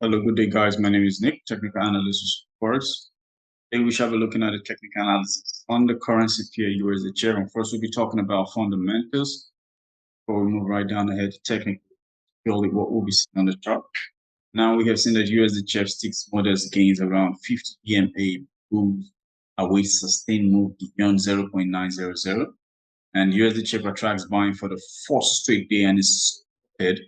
Hello, good day, guys. My name is Nick, technical analyst of Forex. Today we shall be looking at the technical analysis on the currency pair USD. And first, we'll be talking about fundamentals before we move right down ahead to technical, purely what we'll be seeing on the chart. Now we have seen that USD sticks modest gains around 50 EMA moves away sustained move beyond 0.900, and USD attracts buying for the fourth straight day and is supported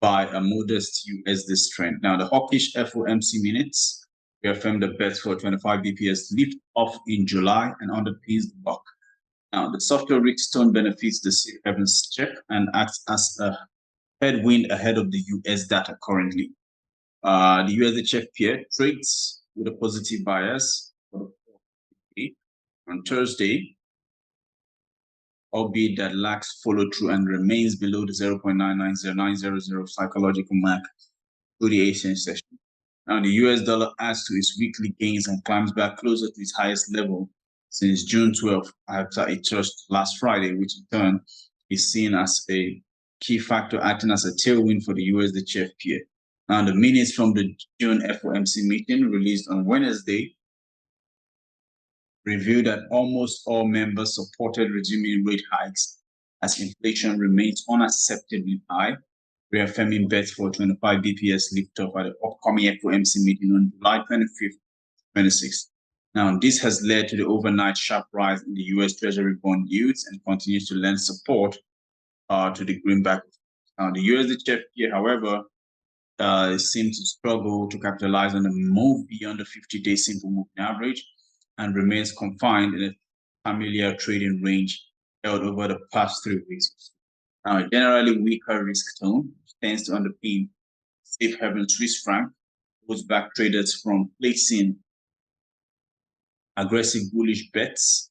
by a modest USD strength. Now, the hawkish FOMC minutes reaffirmed the bet for 25 BPS lift off in July and underpins the buck. Now, the software risk tone benefits the safe havens check and acts as a headwind ahead of the US data currently. The USD pair trades with a positive bias for the fourth day on Thursday, albeit that lacks follow-through and remains below the 0.990900 psychological mark through the Asian session. Now, the US dollar adds to its weekly gains and climbs back closer to its highest level since June 12th after it touched last Friday, which in turn is seen as a key factor acting as a tailwind for the USD pair. Now, the minutes from the June FOMC meeting released on Wednesday revealed that almost all members supported resuming rate hikes as inflation remains unacceptably high, reaffirming bets for 25 BPS lift-off at the upcoming FOMC meeting on July 25th, 26th. Now, this has led to the overnight sharp rise in the US Treasury bond yields and continues to lend support to the greenback. Now, the USD pair, however, seems to struggle to capitalize on the move beyond the 50-day simple moving average and remains confined in a familiar trading range held over the past 3 weeks. Now, a generally weaker risk tone, which tends to underpin safe haven Swiss franc, holds back traders from placing aggressive bullish bets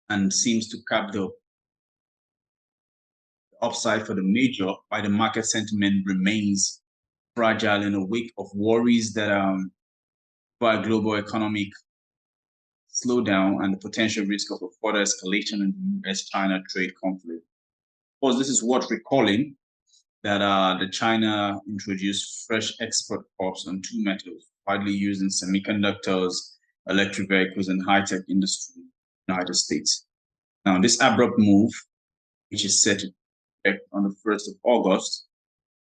and seems to cap the upside for the major, while the market sentiment remains fragile in a wake of worries that by global economic slowdown and the potential risk of a further escalation in the US-China trade conflict. Of course, this is worth recalling that the China introduced fresh export curbs on two metals widely used in semiconductors, electric vehicles, and high-tech industry in the United States. Now, this abrupt move, which is set to effect on the 1st of August,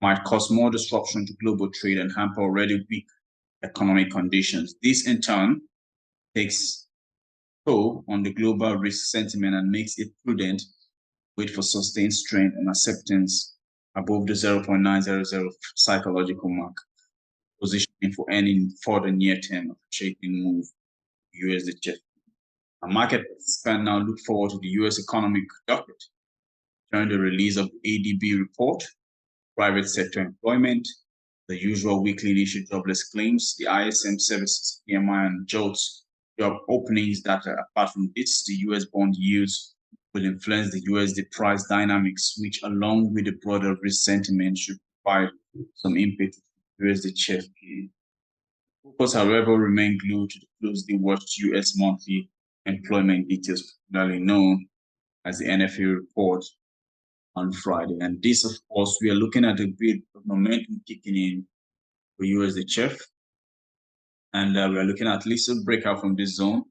might cause more disruption to global trade and hamper already weak economic conditions. This, in turn, takes toll on the global risk sentiment and makes it prudent to wait for sustained strength and acceptance above the 0.900 psychological mark, positioning for any further near-term shaking move USD. A market participants now look forward to the US economic docket during the release of the ADB report, private sector employment, the usual weekly initial jobless claims, the ISM services PMI, and JOLTS job openings data. Apart from this, the US bond yields will influence the USD price dynamics, which, along with the broader risk sentiment, should provide some input to USD pair. Focus, however, remain glued to the closely watched US monthly employment details, popularly known as the NFA report on Friday. And this, of course, we are looking at a bit of momentum kicking in for USD and we are looking at least a breakout from this zone.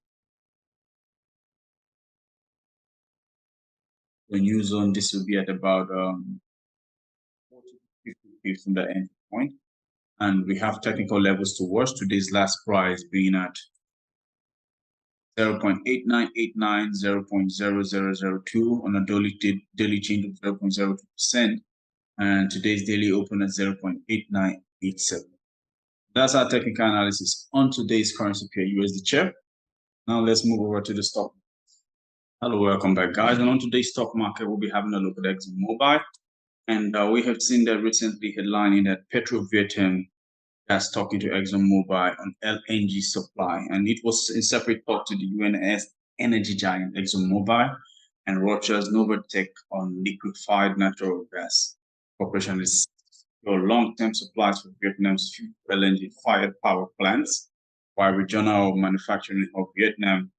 The new zone, this will be at about 40 to 50 from the end point. And we have technical levels to watch. Today's last price being at 0.8989, 0.0002 on a daily change of 0.02%. And today's daily open at 0.8987. That's our technical analysis on today's currency pair USD. Now let's move over to the stock. Hello, welcome back, guys. And on today's stock market, we'll be having a look at ExxonMobil. And we have seen that recently headlining that Petro Vietnam that's talking to ExxonMobil on LNG supply. And it was in separate talk to the UNS energy giant ExxonMobil and Roche's Novatec on liquefied natural gas. Corporation is your long-term supplies for Vietnam's few LNG-fired power plants, while regional manufacturing of Vietnam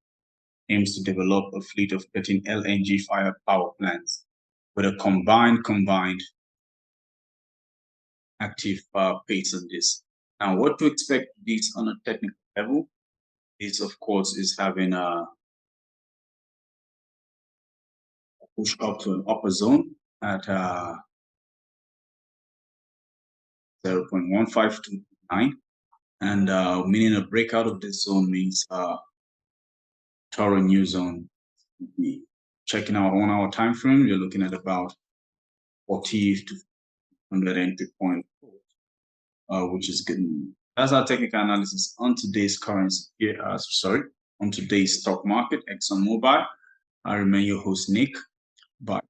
aims to develop a fleet of 13 LNG-fired power plants with a combined active pace on this. Now, what to expect this on a technical level? This, of course, is having a push up to an upper zone at 0.1529, and meaning a breakout of this zone means thorough new zone. Checking out 1 hour time frame, you're looking at about 40 to 100 entry point, which is good. That's our technical analysis on today's currency. On today's stock market, ExxonMobil. I remain your host, Nick. Bye.